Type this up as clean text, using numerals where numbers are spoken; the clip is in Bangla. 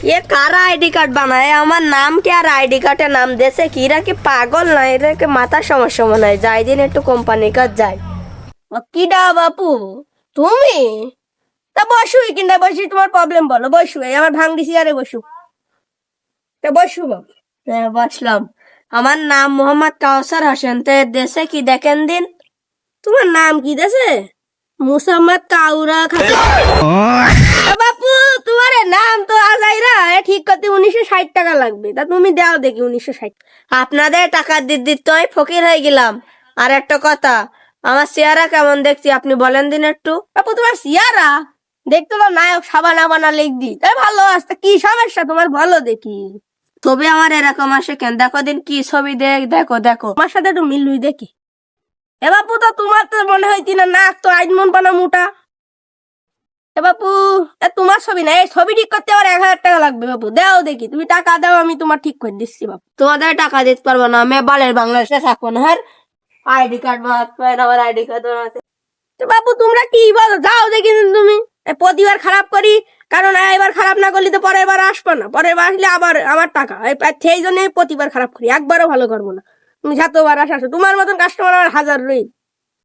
ये कारा आईडी कार्ड बनाए আমার নাম কি আর আইডি কার্ডে নাম দেছে কি এরা কি পাগল না এরা কি মাথা সমস্যা মনে হয় যাই দিন একটু কোম্পানি কাজ যায় কিডা বাপু তুমি তা বসু কিনা বসি তোমার প্রবলেম বলো বসু এই আমার ভাঙড়ি চেয়ারে বসু তা বসু বাবু হ্যাঁ বসলাম আমার নাম মোহাম্মদ কাউসার হোসেন তে দেশে কি দেখেন দিন তোমার নাম কি দেশে মুসাম্মদ কাউরা বাপু তোমার নাম তো আজাইরা ঠিক করতে 1960 টাকা লাগবে তা তুমি দাও দেখি 1960 আপনাদের টাকা দিতে ফকির হয়ে গেলাম আর একটা কথা আমার চেহারা কেমন দেখছি আপনি বলেন দিন একটু বাপু তোমার চেহারা দেখতে তো নায়ক সাবানা বানা লিখ দি তাই ভালো আসতে কি সমস্যা তোমার বলো দেখি ছবি আমার এরকম আসে কেন দেখো দিন কি ছবি দেখো দেখো আমার সাথে একটু মিলুই দেখি এ বাপু তো তোমার তো মনে হয় না নাক তো আইনমন পানা মোটা এ বাপু তোমার ছবি না এই ছবি ঠিক করতে আমার 1000 টাকা লাগবে বাপু দাও দেখি তুমি টাকা দাও আমি তোমার ঠিক করে দিচ্ছি বাপু তোমাদের টাকা দিতে পারবো না আমি বালের বাংলাদেশে থাকবো না হ্যাঁ আইডি কার্ড আমার আইডি কার্ড আছে তো বাপু তোমরা কি বলো যাও দেখি তুমি প্রতিবার খারাপ করি কারণ এবার খারাপ না করলে তো পরের বার আসবো না পরের বার আসলে আবার আমার টাকা সেই জন্য প্রতিবার খারাপ করি একবারও ভালো করবো না তুমি যতবার আসো তোমার মতন কাস্টমার আমার হাজার রই